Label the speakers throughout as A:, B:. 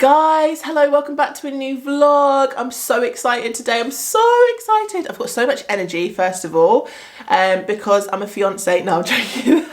A: Guys, hello, welcome back to a new vlog. I'm so excited today. I'm so excited. I've got so much energy, first of all, because I'm a fiance. No, I'm joking.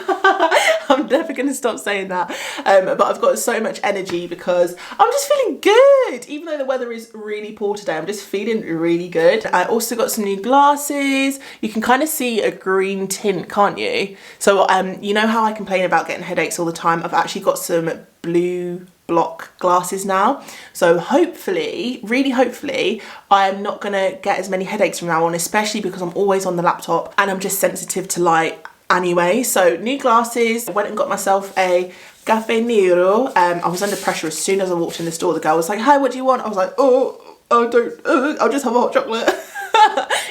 A: I'm never going to stop saying that. But I've got so much energy because I'm just feeling good. Even though the weather is really poor today, I'm just feeling really good. I also got some new glasses. You can kind of see a green tint, can't you? So you know how I complain about getting headaches all the time? I've actually got some blue block glasses now, so hopefully, really hopefully, I'm not gonna get as many headaches from now on, especially because I'm always on the laptop and I'm just sensitive to light anyway. So new glasses. I went and got myself a Caffè Nero. I was under pressure as soon as I walked in the store. The girl was like, "Hi, what do you want?" I was like, I'll just have a hot chocolate.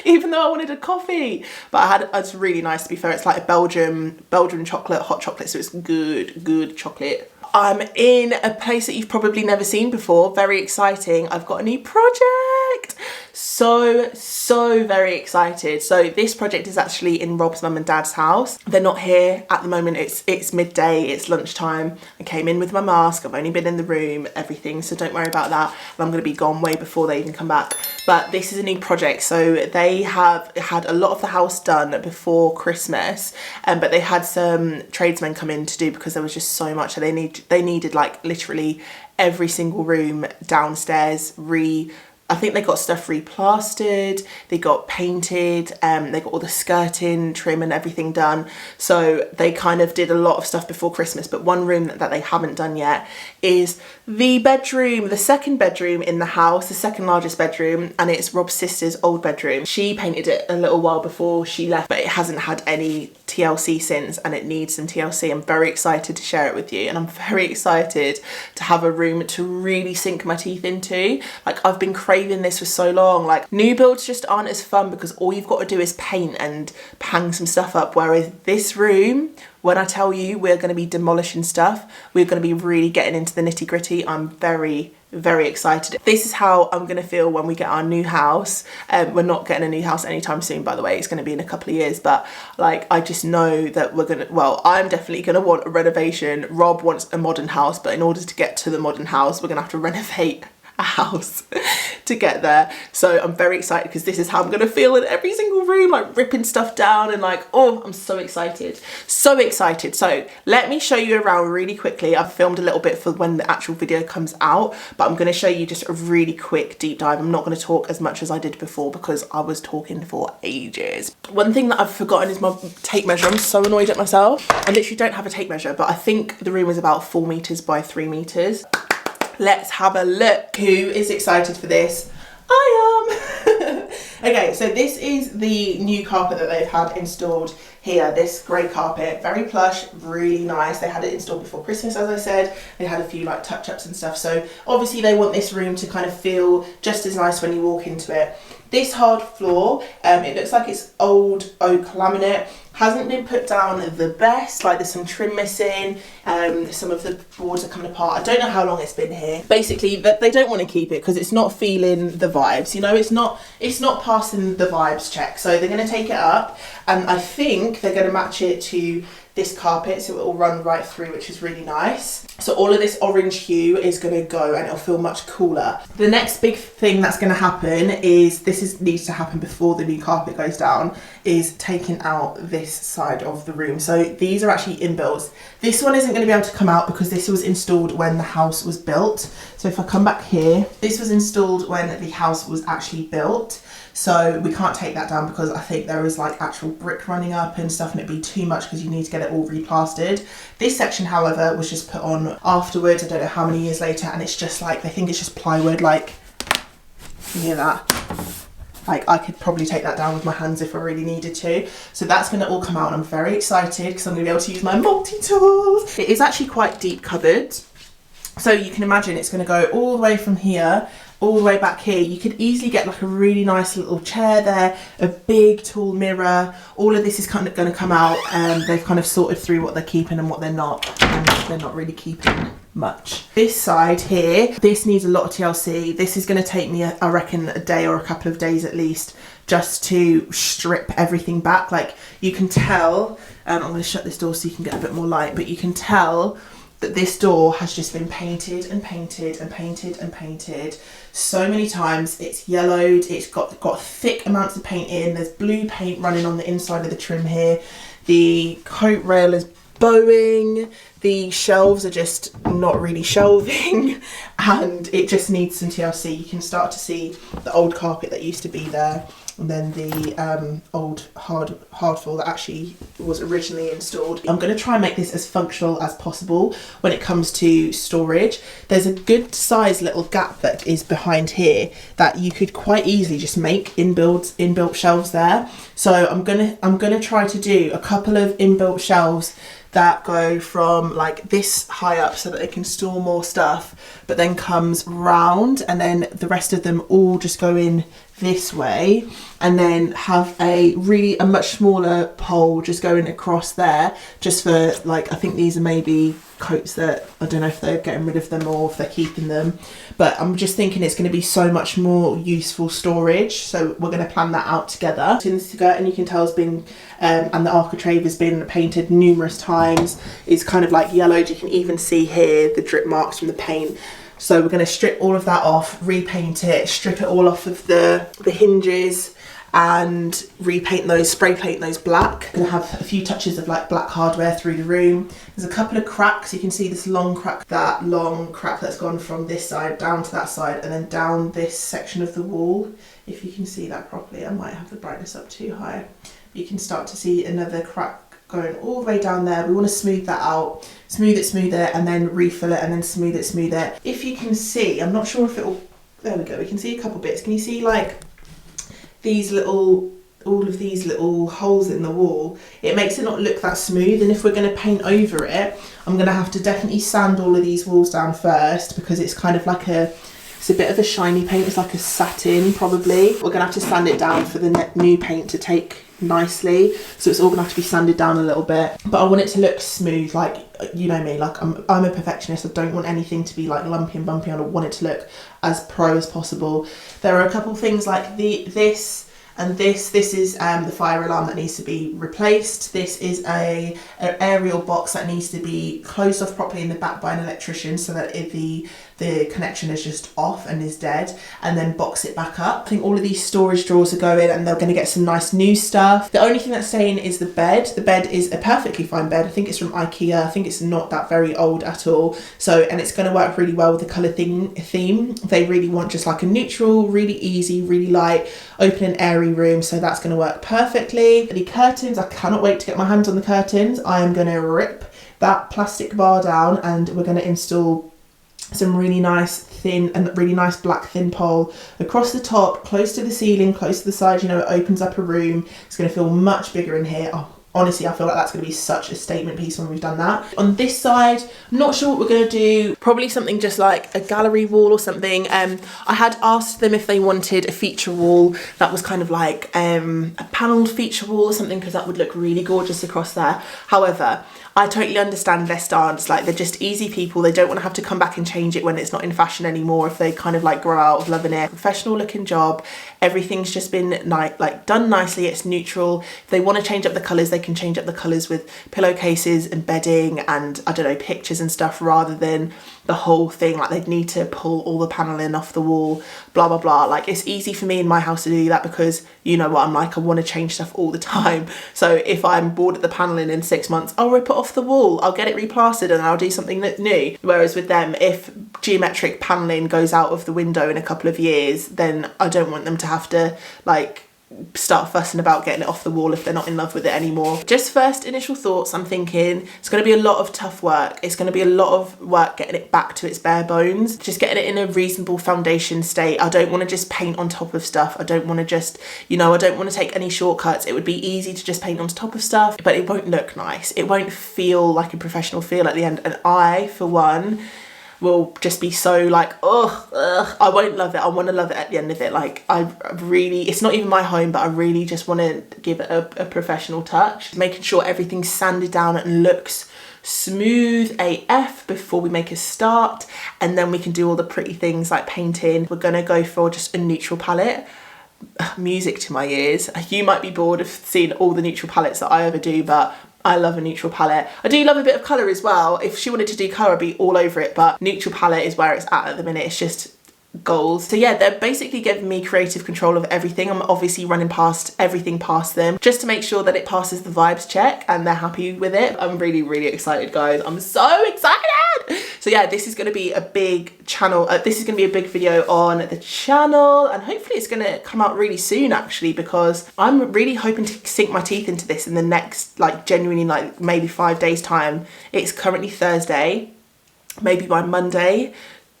A: Even though I wanted a coffee, but it's really nice, to be fair. It's like a Belgian chocolate, hot chocolate, so it's good chocolate. I'm in a place that you've probably never seen before. Very exciting. I've got a new project. So very excited. So this project is actually in Rob's mum and dad's house. They're not here at the moment. It's midday, it's lunchtime. I came in with my mask. I've only been in the room, everything, so don't worry about that. And I'm going to be gone way before they even come back. But this is a new project. So they have had a lot of the house done before Christmas, but they had some tradesmen come in to do because there was just so much. So they needed like literally every single room downstairs I think they got stuff replastered, they got painted, they got all the skirting, trim and everything done. So they kind of did a lot of stuff before Christmas, but one room that they haven't done yet is the bedroom, the second bedroom in the house, the second largest bedroom, and it's Rob's sister's old bedroom. She painted it a little while before she left, but it hasn't had any TLC since, and it needs some TLC. I'm very excited to share it with you, and I'm very excited to have a room to really sink my teeth into. Like, I've been craving this for so long. Like, new builds just aren't as fun because all you've got to do is paint and hang some stuff up, whereas this room, when I tell you we're going to be demolishing stuff, we're going to be really getting into the nitty gritty. I'm very excited. This is how I'm going to feel when we get our new house. We're not getting a new house anytime soon, by the way. It's going to be in a couple of years, but like, I just know that I'm definitely going to want a renovation. Rob wants a modern house, but in order to get to the modern house, we're going to have to renovate a house to get there. So I'm very excited because this is how I'm going to feel in every single room, like ripping stuff down and like, oh, I'm so excited. So let me show you around really quickly. I've filmed a little bit for when the actual video comes out, but I'm going to show you just a really quick deep dive. I'm not going to talk as much as I did before because I was talking for ages. One thing that I've forgotten is my tape measure. I'm so annoyed at myself. I literally don't have a tape measure, but I think the room is about 4 meters by 3 meters. Let's have a look. Who is excited for this? I am. Okay, so this is the new carpet that they've had installed here. This grey carpet, very plush, really nice. They had it installed before Christmas, as I said. They had a few like touch-ups and stuff. So obviously they want this room to kind of feel just as nice when you walk into it. This hard floor, it looks like it's old oak laminate. Hasn't been put down the best, like there's some trim missing, some of the boards are coming apart. I don't know how long it's been here. Basically, they don't want to keep it because it's not feeling the vibes, you know, it's not passing the vibes check. So they're going to take it up, and I think they're going to match it to this carpet, so it will run right through, which is really nice. So all of this orange hue is going to go and it'll feel much cooler. The next big thing that's going to happen is, needs to happen before the new carpet goes down, is taking out this side of the room. So these are actually inbuilt. This one isn't going to be able to come out because this was installed when the house was built. So if I come back here, this was installed when the house was actually built. So we can't take that down because I think there is like actual brick running up and stuff, and it'd be too much because you need to get it all replastered. This section, however, was just put on afterwards. I don't know how many years later, and it's just like, they think it's just plywood. Like, you hear that? Like, I could probably take that down with my hands if I really needed to. So that's going to all come out, and I'm very excited because I'm going to be able to use my multi-tools. It is actually quite deep cupboard. So you can imagine it's going to go all the way from here all the way back here. You could easily get like a really nice little chair there, a big tall mirror. All of this is kind of going to come out, and they've kind of sorted through what they're keeping and what they're not, and they're not really keeping much. This side here, this needs a lot of TLC. This is going to take me, I reckon, a day or a couple of days at least, just to strip everything back. Like, you can tell, I'm going to shut this door so you can get a bit more light, but you can tell that this door has just been painted and painted and painted and painted so many times. It's yellowed, it's got thick amounts of paint in, there's blue paint running on the inside of the trim here, the coat rail is bowing, the shelves are just not really shelving, and it just needs some TLC. You can start to see the old carpet that used to be there, and then the old hardfall that actually was originally installed. I'm going to try and make this as functional as possible when it comes to storage. There's a good sized little gap that is behind here that you could quite easily just make inbuilt shelves there. So I'm gonna try to do a couple of inbuilt shelves that go from like this high up so that they can store more stuff, but then comes round, and then the rest of them all just go in this way, and then have a much smaller pole just going across there, just for like, I think these are maybe coats that, I don't know if they're getting rid of them or if they're keeping them, but I'm just thinking it's going to be so much more useful storage, so we're going to plan that out together. In the skirt, and you can tell it's been and the architrave has been painted numerous times. It's kind of like yellowed, you can even see here the drip marks from the paint. So we're going to strip all of that off, repaint it, strip it all off of the hinges, and repaint those, spray paint those black. Gonna have a few touches of like black hardware through the room. There's a couple of cracks. You can see this long crack that's gone from this side down to that side, and then down this section of the wall. If you can see that properly, I might have the brightness up too high. You can start to see another crack going all the way down there. We want to smooth that out, smooth it, and then refill it, and then smooth it. If you can see, I'm not sure if it'll, there we go, we can see a couple bits. Can you see like these little, all of these little holes in the wall? It makes it not look that smooth, and if we're going to paint over it, I'm going to have to definitely sand all of these walls down first, because it's kind of like it's a bit of a shiny paint, it's like a satin probably. We're going to have to sand it down for the new paint to take nicely, so it's all gonna have to be sanded down a little bit, but I want it to look smooth. Like, you know me, like I'm a perfectionist. I don't want anything to be like lumpy and bumpy. I want it to look as pro as possible. There are a couple things like this is the fire alarm that needs to be replaced. This is an aerial box that needs to be closed off properly in the back by an electrician, so that if the connection is just off and is dead, and then box it back up. I think all of these storage drawers are going, and they're going to get some nice new stuff. The only thing that's staying is the bed. The bed is a perfectly fine bed. I think it's from IKEA. I think it's not that very old at all. So, and it's going to work really well with the colour theme. They really want just like a neutral, really easy, really light, open and airy room, so that's going to work perfectly. The curtains, I cannot wait to get my hands on the curtains. I am going to rip that plastic bar down, and we're going to install some really nice thin and really nice black thin pole across the top, close to the ceiling, close to the side. You know, it opens up a room. It's going to feel much bigger in here. Oh, honestly, I feel like that's going to be such a statement piece when we've done that. On this side, I'm not sure what we're going to do. Probably something just like a gallery wall or something. I had asked them if they wanted a feature wall that was kind of like a panelled feature wall or something, because that would look really gorgeous across there. However, I totally understand their stance. Like, they're just easy people. They don't want to have to come back and change it when it's not in fashion anymore, if they kind of like grow out of loving it. Professional looking job. Everything's just been like done nicely. It's neutral. If they want to change up the colours, they can change up the colours with pillowcases and bedding and, I don't know, pictures and stuff, rather than the whole thing. Like, they'd need to pull all the paneling off the wall, blah, blah, blah. Like, it's easy for me in my house to do that, because you know what I'm like, I want to change stuff all the time. So if I'm bored at the paneling in 6 months, I'll rip it off the wall, I'll get it replastered, and I'll do something new. Whereas with them, if geometric paneling goes out of the window in a couple of years, then I don't want them to have to like start fussing about getting it off the wall if they're not in love with it anymore. Just first initial thoughts, I'm thinking it's going to be a lot of tough work. It's going to be a lot of work getting it back to its bare bones, just getting it in a reasonable foundation state. I don't want to just paint on top of stuff. I don't want to just, you know, I don't want to take any shortcuts. It would be easy to just paint on top of stuff, but it won't look nice. It won't feel like a professional feel at the end. And I, for one, will just be so like, ugh, I won't love it. I want to love it at the end of it. Like, I really, it's not even my home, but I really just want to give it a professional touch, making sure everything's sanded down and looks smooth AF before we make a start, and then we can do all the pretty things like painting. We're gonna go for just a neutral palette. Music to my ears. You might be bored of seeing all the neutral palettes that I ever do, but I love a neutral palette. I do love a bit of colour as well. If she wanted to do colour, I'd be all over it, but neutral palette is where it's at the minute. It's just goals. So yeah, they're basically giving me creative control of everything. I'm obviously running everything past them just to make sure that it passes the vibes check and they're happy with it. I'm really, really excited, guys. I'm so excited. So yeah, this is going to be a big channel. This is going to be a big video on the channel, and hopefully it's going to come out really soon, actually, because I'm really hoping to sink my teeth into this in the next, like, genuinely, like, maybe 5 days time. It's currently Thursday. Maybe by Monday,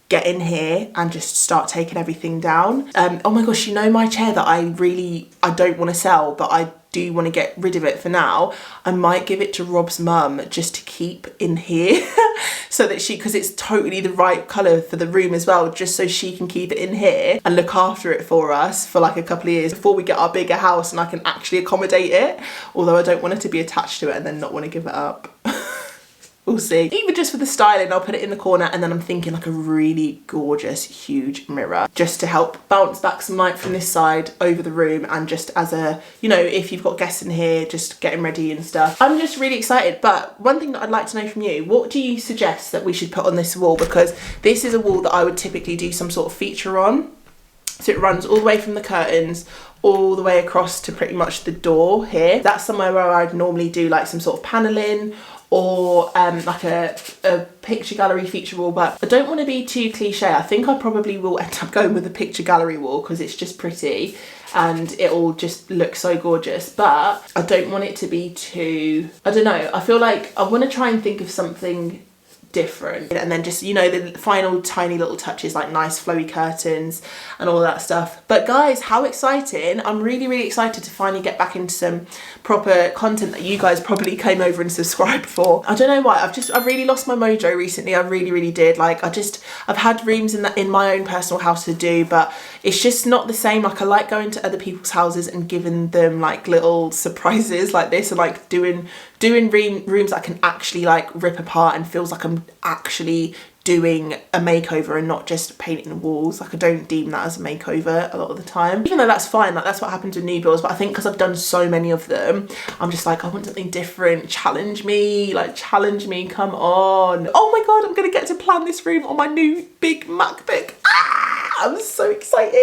A: get in here and just start taking everything down. Oh my gosh, you know my chair that I don't want to sell, but I do want to get rid of it for now. I might give it to Rob's mum just to keep in here so that because it's totally the right colour for the room as well, just so she can keep it in here and look after it for us for like a couple of years before we get our bigger house and I can actually accommodate it. Although I don't want her to be attached to it and then not want to give it up. We'll see. Even just for the styling, I'll put it in the corner, and then I'm thinking like a really gorgeous, huge mirror just to help bounce back some light from this side over the room, and just as a, you know, if you've got guests in here, just getting ready and stuff. I'm just really excited. But one thing that I'd like to know from you, what do you suggest that we should put on this wall? Because this is a wall that I would typically do some sort of feature on. So it runs all the way from the curtains all the way across to pretty much the door here. That's somewhere where I'd normally do like some sort of paneling or like a picture gallery feature wall, but I don't want to be too cliche. I think I probably will end up going with a picture gallery wall because it's just pretty and it all just looks so gorgeous, but I don't want it to be too, I don't know, I feel like I want to try and think of something different, and then just, you know, the final tiny little touches like nice flowy curtains and all that stuff. But guys, how exciting. I'm really, really excited to finally get back into some proper content that you guys probably came over and subscribed for. I don't know why, I've really lost my mojo recently. I really, really did. Like I've had rooms in my own personal house to do, but it's just not the same. Like I like going to other people's houses and giving them like little surprises like this, and like doing rooms I can actually like rip apart and feels like I'm actually doing a makeover and not just painting the walls. Like I don't deem that as a makeover a lot of the time, even though that's fine, like that's what happens with new builds. But I think because I've done so many of them, I'm just like, I want something different. Challenge me, come on. Oh my god, I'm gonna get to plan this room on my new big MacBook. I'm so excited.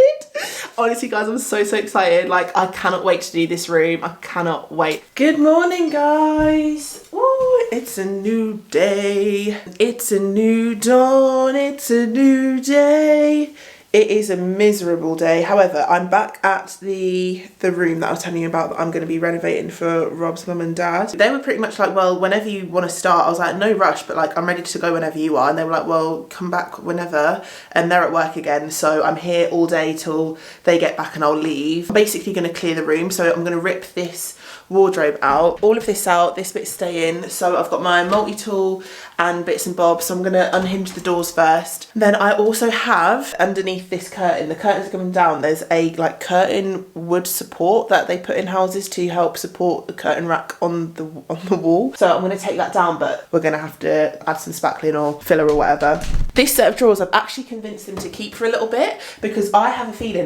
A: Honestly guys, I'm so excited. Like I cannot wait to do this room. I cannot wait. Good morning guys. Ooh, it's a new day. It's a new dawn. It's a new day. It is a miserable day. However, I'm back at the room that I was telling you about that I'm going to be renovating for Rob's mum and dad. They were pretty much like, well, whenever you want to start. I was like, no rush, but like, I'm ready to go whenever you are. And they were like, well, come back whenever. And they're at work again. So I'm here all day till they get back and I'll leave. I'm basically going to clear the room. So I'm going to rip this wardrobe out, all of this out, this bit stay in. So I've got my multi-tool and bits and bobs, so I'm gonna unhinge the doors first. Then I also have underneath this curtain, the curtain's coming down, there's a like curtain wood support that they put in houses to help support the curtain rack on the wall. So I'm gonna take that down, but we're gonna have to add some spackling or filler or whatever. This set of drawers, I've actually convinced them to keep for a little bit because I have a feeling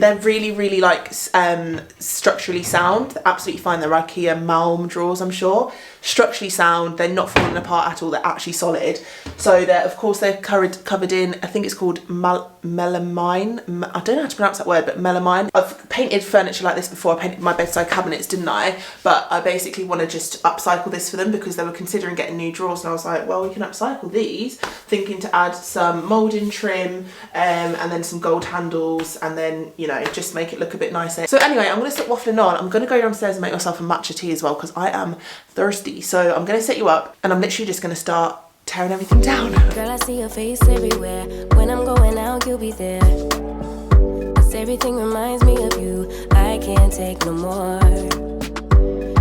A: they're really, really like structurally sound. They're absolutely fine. They're IKEA Malm drawers, I'm sure. Structurally sound, they're not falling apart at all, they're actually solid. So they're covered in, I think it's called melamine. I don't know how to pronounce that word, but melamine. I've painted furniture like this before. I painted my bedside cabinets, didn't I? But I basically want to just upcycle this for them because they were considering getting new drawers, and I was like, well, we can upcycle these, thinking to add some moulding trim and then some gold handles, and then, you know, just make it look a bit nicer. So anyway, I'm going to stop waffling on. I'm going to go downstairs and make myself a matcha tea as well because I am thirsty. So I'm going to set you up and I'm literally just going to start tearing everything down.
B: Girl, I see your face everywhere. When I'm going out, you'll be there. 'Cause everything reminds me of you. I can't take no more.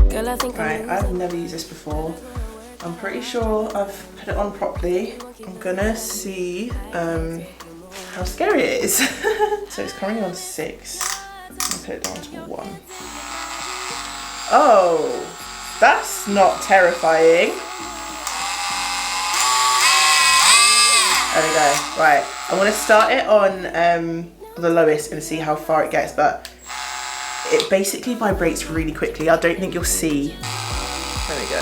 B: Girl, I think
A: I've never used this before. I'm pretty sure I've put it on properly. I'm gonna see how scary it is. So it's currently on 6. I'll put it down to 1. Oh, that's not terrifying. There we go. Right, I want to start it on the lowest and see how far it gets, but it basically vibrates really quickly. I don't think you'll see. There we go.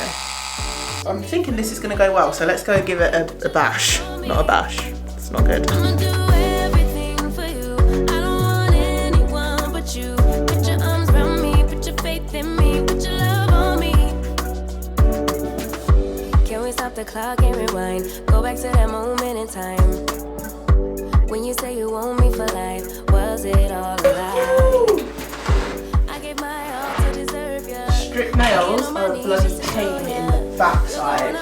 A: I'm thinking this is going to go well, so let's go give it a bash. Not a bash. It's not good.
B: I'ma do everything for you. I don't want anyone but you. Put your arms around me, put your faith in me, put your love on me. Can we stop the clock and rewind? Go back to that moment in time. When you say you want me for life, was it all a lie? I gave my all to deserve you.
A: Strip nails are a bloody pain in the backside.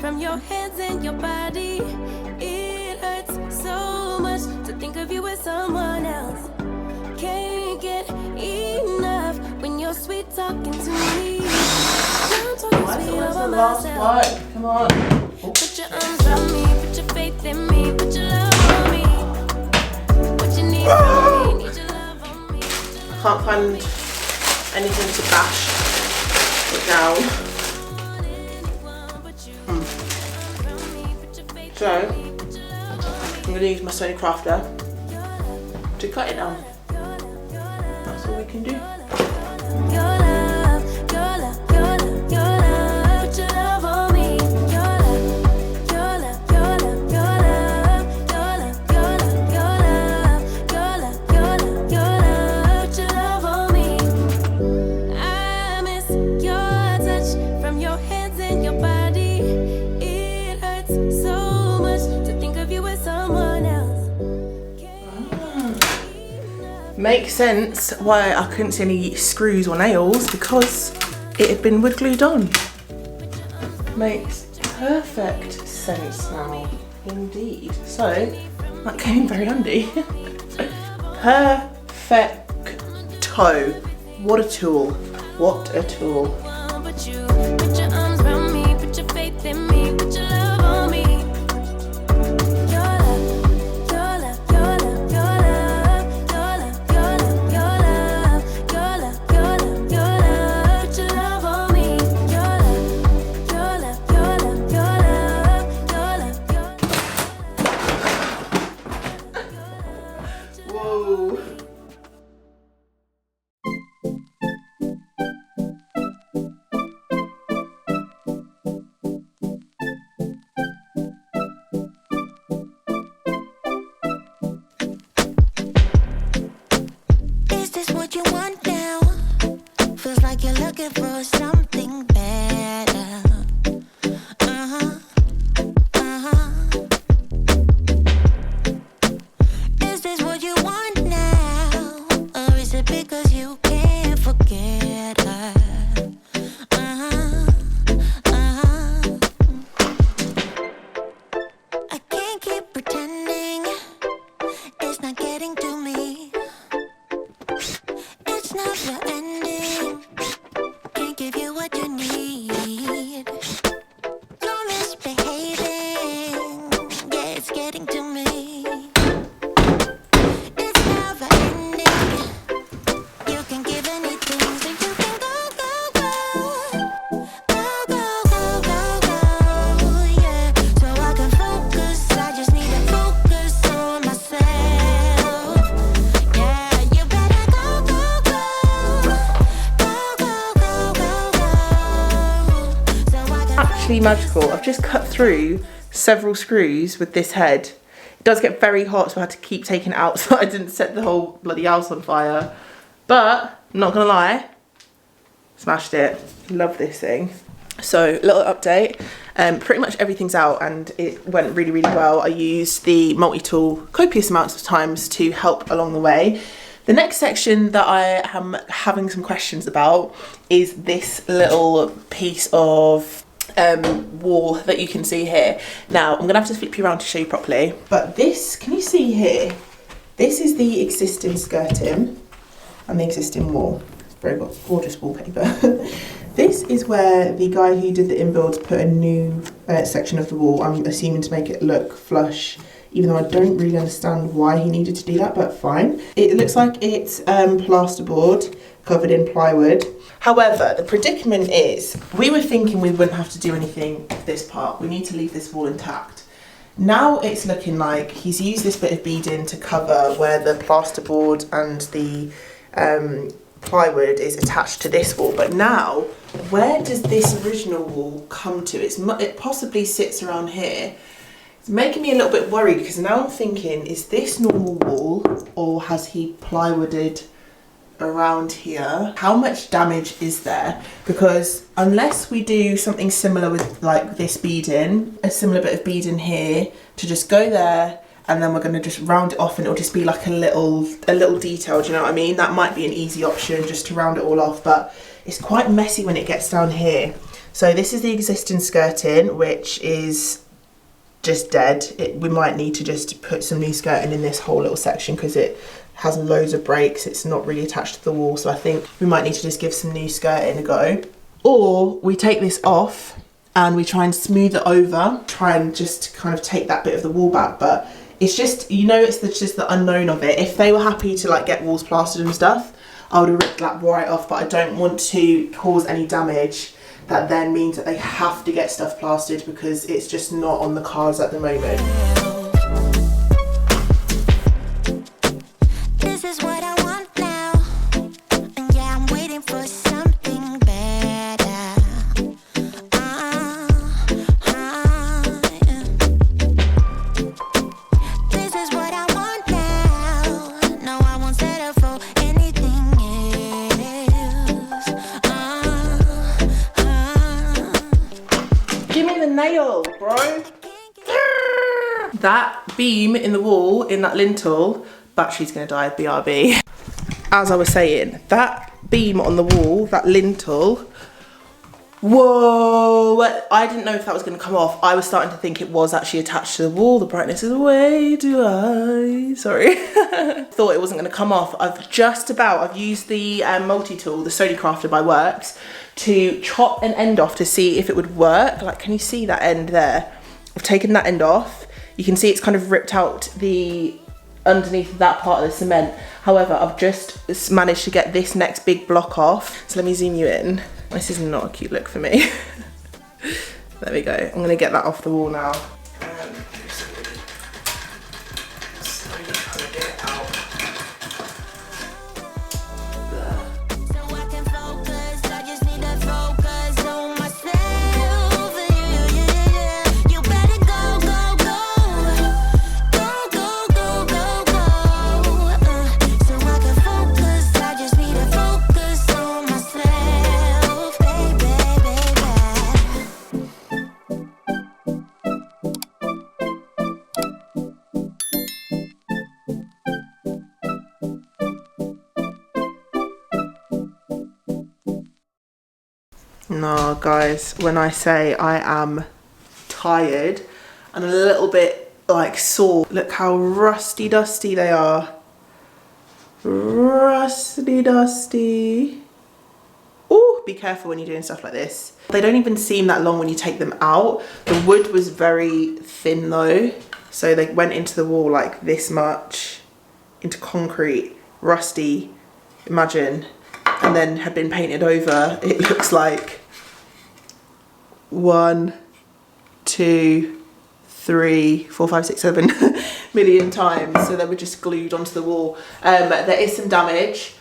B: From your hands and your body, it hurts so much to think of you with someone else. Can't get enough when you're sweet talking to me. I'm talking sweet over myself.
A: Come on.
B: Put your arms around me, put your faith in me, put your love on me. What you need from me, need your love on me.
A: Can't find anything to bash it down. So, I'm going to use my Sony Crafter to cut it down. That's all we can do.
B: Your love, your love, your love, your love, put your love on me. Your love, your love, your love, your love, your love, your love, your love, your love, your love, put your love on me. I miss your touch from your hands and your body. It hurts so much to think of you with someone else.
A: Makes sense why I couldn't see any screws or nails, because it had been wood glued on. Makes perfect sense now, indeed. So, that came in very handy. Perfecto. What a tool. What a tool.
B: But you put your arms around me, put your faith in me, put your love on me. Your love, your love, your love, your love, your love, your love, your love, your love, your love, put your love on me. Your love, your love, your love, your love, your love,
A: Whoa.
B: Is this what you want now? Feels like you're looking for something better. Is this what you want now? Or is it because you can't forget her? I can't keep pretending it's not getting to me. It's never ending. Can't give you what you need. You're misbehaving. Yeah, it's getting to me. It's never ending. You can give anything, so you can go, go, go. Go, go, go, go, go. Yeah, so I can focus. I just need to focus on myself. Yeah, you better go, go, go. Go, go, go, go, go. So I can
A: Actually magical. I've just cut through several screws with this head. It does get very hot, so I had to keep taking it out so I didn't set the whole bloody house on fire. But, I'm not gonna lie, smashed it. Love this thing. So, little update. Pretty much everything's out and it went really, really well. I used the multi-tool copious amounts of times to help along the way. The next section that I am having some questions about is this little piece of wall that you can see here. Now, I'm gonna have to flip you around to show you properly. But this, can you see here? This is the existing skirting and the existing wall. It's very gorgeous wallpaper. This is where the guy who did the inbuilds put a new section of the wall, I'm assuming to make it look flush, even though I don't really understand why he needed to do that, but fine. It looks like it's plasterboard covered in plywood. However, the predicament is, we were thinking we wouldn't have to do anything to this part. We need to leave this wall intact. Now it's looking like he's used this bit of beading to cover where the plasterboard and the plywood is attached to this wall. But now, where does this original wall come to? It possibly sits around here. It's making me a little bit worried because now I'm thinking, is this normal wall or has he plywooded around here? How much damage is there? Because unless we do something similar with like this beading, a similar bit of beading here to just go there, and then we're going to just round it off and it'll just be like a little detail, do you know what I mean? That might be an easy option just to round it all off, but it's quite messy when it gets down here. So this is the existing skirting, which is just dead. We might need to just put some new skirting in this whole little section because it has loads of breaks. It's not really attached to the wall, so I think we might need to just give some new skirting a go. Or we take this off and we try and smooth it over, try and just kind of take that bit of the wall back, but it's just, you know, it's just the unknown of it. If they were happy to like get walls plastered and stuff, I would have ripped that right off, but I don't want to cause any damage that then means that they have to get stuff plastered because it's just not on the cards at the moment.
B: This is what I want now. And yeah, I'm waiting for something better. Yeah. This is what I want now. No, I won't settle for anything else.
A: Give me the nail, bro. That beam in the wall, in that lintel, battery's gonna die, BRB. As I was saying, that beam on the wall, that lintel, whoa, I didn't know if that was gonna come off. I was starting to think it was actually attached to the wall. The brightness is way too high, sorry. Thought it wasn't gonna come off. I've used the multi-tool, the Sony Crafter by Works, to chop an end off to see if it would work. Like, can you see that end there? I've taken that end off. You can see it's kind of ripped out the underneath that part of the cement. However, I've just managed to get this next big block off. So let me zoom you in. This is not a cute look for me. There we go. I'm gonna get that off the wall now. Slowly trying to get it out.
B: So I can focus, I just need to focus on myself. Yeah. You better go, go, go. Go, go, go, go, go. So I can focus, I just need to focus on myself, baby,
A: No, guys, when I say I am tired and a little bit like sore, look how rusty dusty they are. Rusty dusty. Oh, be careful when you're doing stuff like this. They don't even seem that long when you take them out. The wood was very thin though, so they went into the wall like this much, into concrete, rusty, imagine, and then had been painted over. It looks like 1, 2, 3, 4, 5, 6, 7 million times. So they were just glued onto the wall. There is some damage.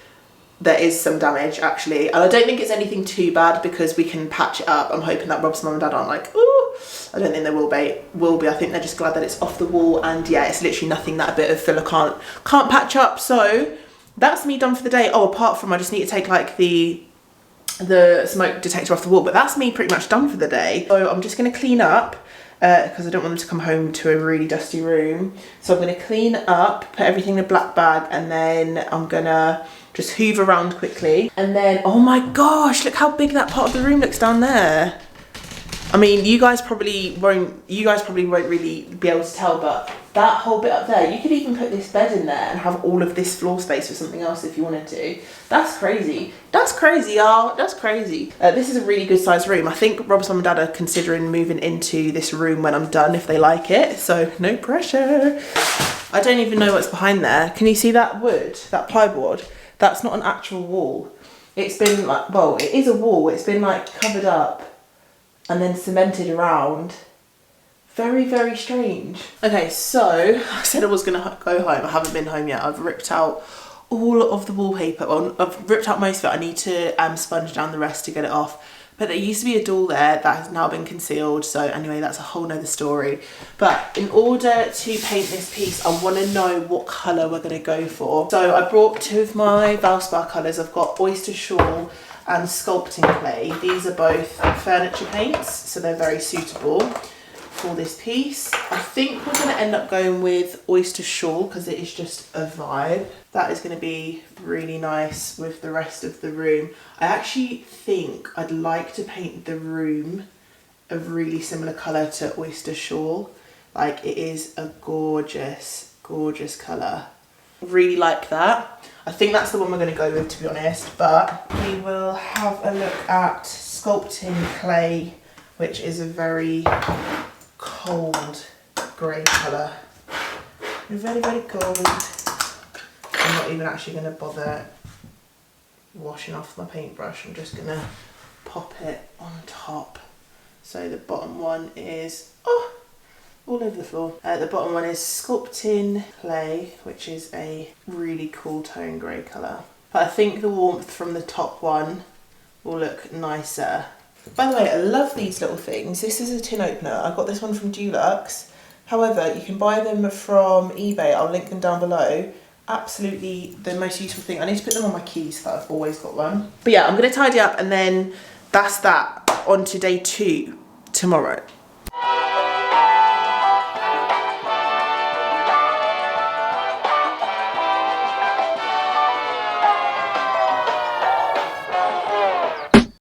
A: There is some damage actually. And I don't think it's anything too bad because we can patch it up. I'm hoping that Rob's mum and dad aren't like, ooh. I don't think they will be. I think they're just glad that it's off the wall. And yeah, it's literally nothing that a bit of filler can't patch up. So that's me done for the day. Oh, apart from I just need to take like the smoke detector off the wall, but that's me pretty much done for the day. So I'm just going to clean up because I don't want them to come home to a really dusty room. So I'm going to clean up, put everything in a black bag, and then I'm going to just hoover around quickly. And then, oh my gosh, look how big that part of the room looks down there. I mean, you guys probably won't really be able to tell, but that whole bit up there, you could even put this bed in there and have all of this floor space for something else if you wanted to. That's crazy. That's crazy, y'all. That's crazy. This is a really good sized room. I think Rob's mum and dad are considering moving into this room when I'm done if they like it, so no pressure. I don't even know what's behind there. Can you see that wood, that plywood? That's not an actual wall. It's been like, well, it is a wall. It's been like covered up and then cemented around Very, very strange. Okay, so I said I was gonna go home. I haven't been home yet. I've ripped out all of the wallpaper. Well, I've ripped out most of it. I need to sponge down the rest to get it off. But there used to be a doll there that has now been concealed. So anyway, that's a whole nother story. But in order to paint this piece, I want to know what colour we're going to go for. So I brought two of my Valspar colours. I've got Oyster Shawl and Sculpting Clay. These are both furniture paints, so they're very suitable for this piece. I think we're going to end up going with Oyster Shawl because it is just a vibe. That is going to be really nice with the rest of the room. I actually think I'd like to paint the room a really similar colour to Oyster Shawl. Like, it is a gorgeous, gorgeous colour. Really like that. I think that's the one we're going to go with, to be honest. But we will have a look at Sculpting Clay, which is a very cold grey colour. Very, very cold. I'm not even actually going to bother washing off my paintbrush. I'm just going to pop it on top. So the bottom one is all over the floor. The bottom one is Sculpting Clay, which is a really cool tone grey colour. But I think the warmth from the top one will look nicer. By the way, I love these little things. This is a tin opener. I got this one from Dulux. However, you can buy them from eBay. I'll link them down below. Absolutely the most useful thing. I need to put them on my keys so I've always got one. But yeah, I'm going to tidy up and then that's that. On to day 2 tomorrow.